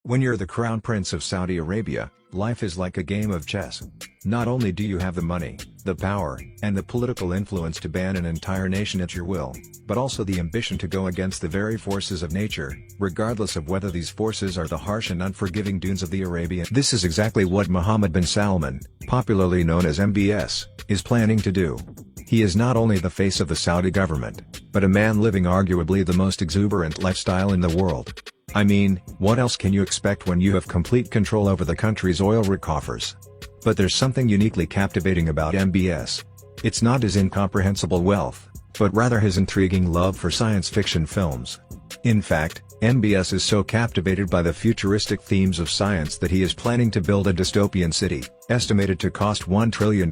When you're the Crown Prince of Saudi Arabia, life is like a game of chess. Not only do you have the money, the power, and the political influence to ban an entire nation at your will, but also the ambition to go against the very forces of nature, regardless of whether these forces are the harsh and unforgiving dunes of the Arabian. This is exactly what Mohammed bin Salman, popularly known as MBS, is planning to do. He is not only the face of the Saudi government, but a man living arguably the most exuberant lifestyle in the world. I mean, what else can you expect when you have complete control over the country's oil coffers? But there's something uniquely captivating about MBS. It's not his incomprehensible wealth, but rather his intriguing love for science fiction films. In fact, MBS is so captivated by the futuristic themes of science that he is planning to build a dystopian city, estimated to cost $1 trillion,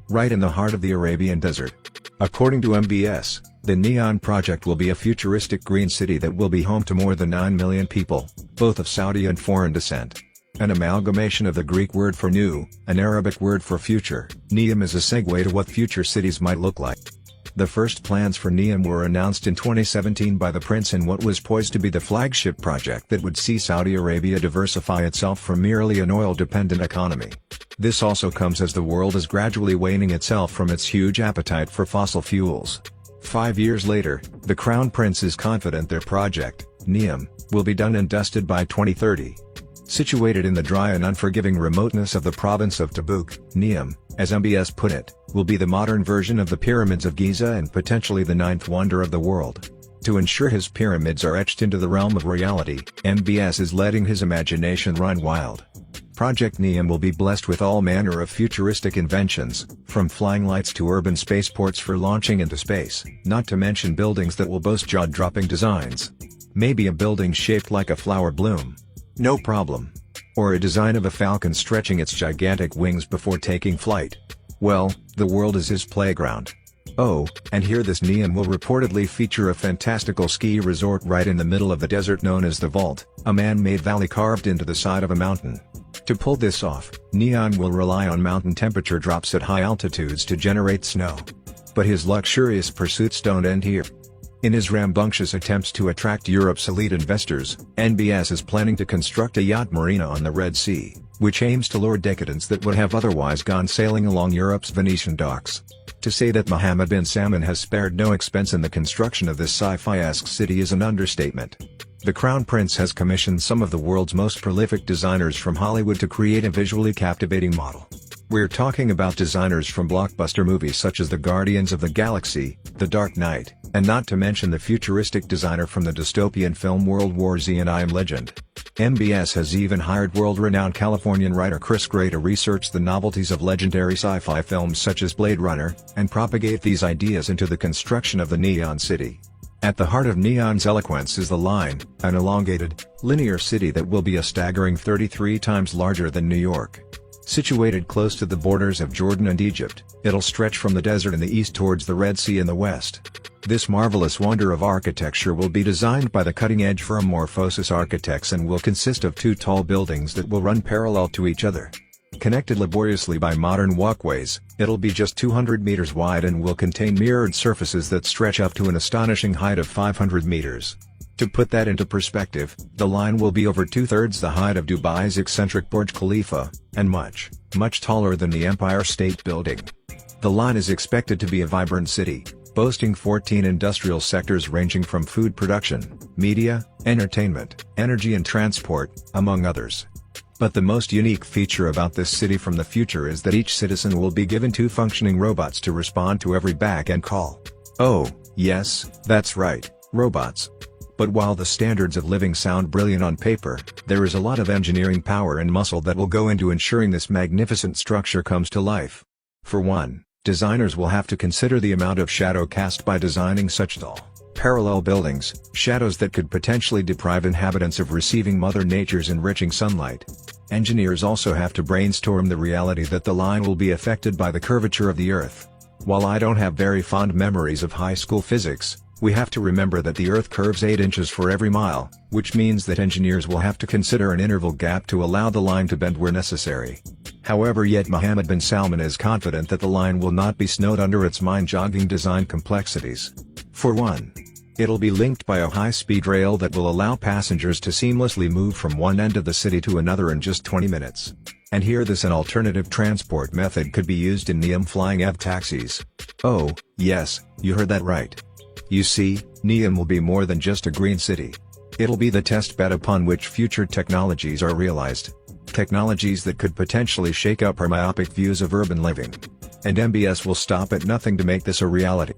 right in the heart of the Arabian desert. According to MBS, the Neon project will be a futuristic green city that will be home to more than 9 million people, both of Saudi and foreign descent. An amalgamation of the Greek word for new, an Arabic word for future, Neom is a segue to what future cities might look like. The first plans for Neom were announced in 2017 by the prince in what was poised to be the flagship project that would see Saudi Arabia diversify itself from merely an oil-dependent economy. This also comes as the world is gradually waning itself from its huge appetite for fossil fuels. 5 years later, the Crown Prince is confident their project, Neom, will be done and dusted by 2030. Situated in the dry and unforgiving remoteness of the province of Tabuk, Neom, as MBS put it, will be the modern version of the pyramids of Giza and potentially the ninth wonder of the world. To ensure his pyramids are etched into the realm of reality, MBS is letting his imagination run wild. Project Neom will be blessed with all manner of futuristic inventions, from flying lights to urban spaceports for launching into space, not to mention buildings that will boast jaw-dropping designs. Maybe a building shaped like a flower bloom. No problem. Or a design of a falcon stretching its gigantic wings before taking flight. Well, the world is his playground. Oh, and here this Neom will reportedly feature a fantastical ski resort right in the middle of the desert known as the Vault, a man-made valley carved into the side of a mountain. To pull this off, Neom will rely on mountain temperature drops at high altitudes to generate snow. But his luxurious pursuits don't end here. In his rambunctious attempts to attract Europe's elite investors, MBS is planning to construct a yacht marina on the Red Sea, which aims to lure decadents that would have otherwise gone sailing along Europe's Venetian docks. To say that Mohammed bin Salman has spared no expense in the construction of this sci-fi-esque city is an understatement. The Crown Prince has commissioned some of the world's most prolific designers from Hollywood to create a visually captivating model. We're talking about designers from blockbuster movies such as The Guardians of the Galaxy, The Dark Knight, and not to mention the futuristic designer from the dystopian film World War Z and I Am Legend. MBS has even hired world-renowned Californian writer Chris Gray to research the novelties of legendary sci-fi films such as Blade Runner, and propagate these ideas into the construction of the Neon City. At the heart of Neon's eloquence is the line, an elongated, linear city that will be a staggering 33 times larger than New York. Situated close to the borders of Jordan and Egypt, it'll stretch from the desert in the east towards the Red Sea in the west. This marvelous wonder of architecture will be designed by the cutting-edge firm Morphosis Architects and will consist of 2 tall buildings that will run parallel to each other. Connected laboriously by modern walkways, it'll be just 200 meters wide and will contain mirrored surfaces that stretch up to an astonishing height of 500 meters. To put that into perspective, the line will be over 2/3 the height of Dubai's eccentric Burj Khalifa, and much, much taller than the Empire State Building. The line is expected to be a vibrant city, boasting 14 industrial sectors ranging from food production, media, entertainment, energy and transport, among others. But the most unique feature about this city from the future is that each citizen will be given 2 functioning robots to respond to every back-end call. Oh, yes, that's right, robots. But while the standards of living sound brilliant on paper, there is a lot of engineering power and muscle that will go into ensuring this magnificent structure comes to life. For one, designers will have to consider the amount of shadow cast by designing such tall, parallel buildings, shadows that could potentially deprive inhabitants of receiving Mother Nature's enriching sunlight. Engineers also have to brainstorm the reality that the line will be affected by the curvature of the Earth. While I don't have very fond memories of high school physics, we have to remember that the Earth curves 8 inches for every mile, which means that engineers will have to consider an interval gap to allow the line to bend where necessary. However, yet Mohammed bin Salman is confident that the line will not be snowed under its mind-jogging design complexities. For one, It'll be linked by a high-speed rail that will allow passengers to seamlessly move from one end of the city to another in just 20 minutes. And here an alternative transport method could be used in Neom Flying EV taxis. Oh, yes, you heard that right. You see, Neom will be more than just a green city. It'll be the test bed upon which future technologies are realized. Technologies that could potentially shake up our myopic views of urban living. And MBS will stop at nothing to make this a reality.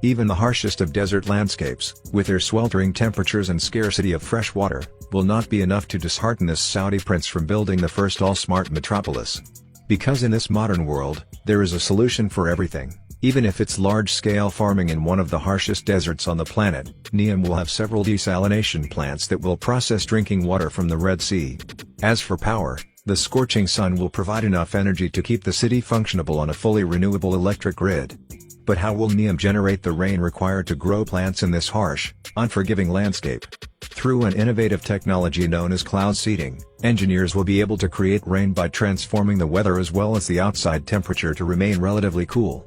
Even the harshest of desert landscapes, with their sweltering temperatures and scarcity of fresh water, will not be enough to dishearten this Saudi prince from building the first all-smart metropolis. Because in this modern world, there is a solution for everything. Even if it's large-scale farming in one of the harshest deserts on the planet, Neom will have several desalination plants that will process drinking water from the Red Sea. As for power, the scorching sun will provide enough energy to keep the city functionable on a fully renewable electric grid. But how will Neom generate the rain required to grow plants in this harsh, unforgiving landscape? Through an innovative technology known as cloud seeding, engineers will be able to create rain by transforming the weather as well as the outside temperature to remain relatively cool.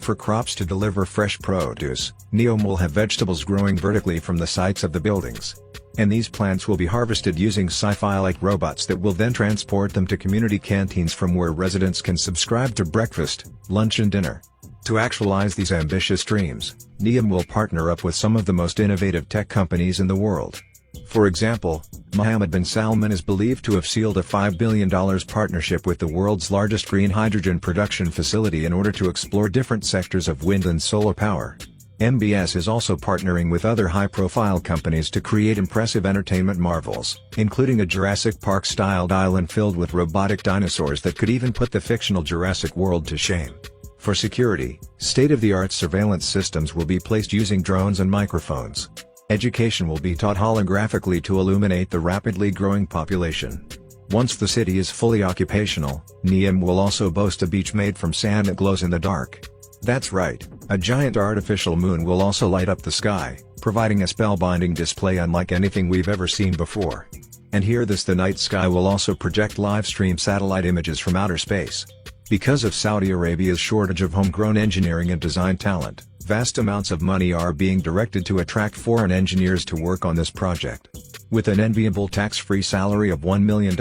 For crops to deliver fresh produce, Neom will have vegetables growing vertically from the sides of the buildings. And these plants will be harvested using sci-fi-like robots that will then transport them to community canteens from where residents can subscribe to breakfast, lunch and dinner. To actualize these ambitious dreams, Neom will partner up with some of the most innovative tech companies in the world. For example, Mohammed bin Salman is believed to have sealed a $5 billion partnership with the world's largest green hydrogen production facility in order to explore different sectors of wind and solar power. MBS is also partnering with other high-profile companies to create impressive entertainment marvels, including a Jurassic Park-styled island filled with robotic dinosaurs that could even put the fictional Jurassic World to shame. For security, state-of-the-art surveillance systems will be placed using drones and microphones. Education will be taught holographically to illuminate the rapidly growing population. Once the city is fully occupational, Neom will also boast a beach made from sand that glows in the dark. That's right, a giant artificial moon will also light up the sky, providing a spellbinding display unlike anything we've ever seen before. And the night sky will also project live-stream satellite images from outer space. Because of Saudi Arabia's shortage of homegrown engineering and design talent, vast amounts of money are being directed to attract foreign engineers to work on this project. With an enviable tax-free salary of $1 million,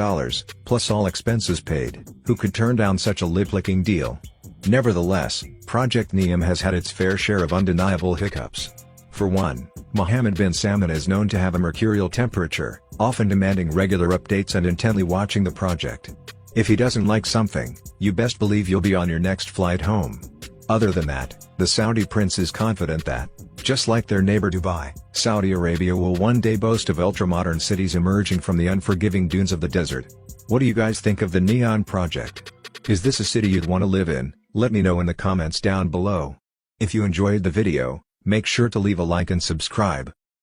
plus all expenses paid, who could turn down such a lip-licking deal? Nevertheless, Project Neom has had its fair share of undeniable hiccups. For one, Mohammed bin Salman is known to have a mercurial temperature, often demanding regular updates and intently watching the project. If he doesn't like something, you best believe you'll be on your next flight home. Other than that, the Saudi prince is confident that, just like their neighbor Dubai, Saudi Arabia will one day boast of ultra-modern cities emerging from the unforgiving dunes of the desert. What do you guys think of the Neom project? Is this a city you'd want to live in? Let me know in the comments down below. If you enjoyed the video, make sure to leave a like and subscribe.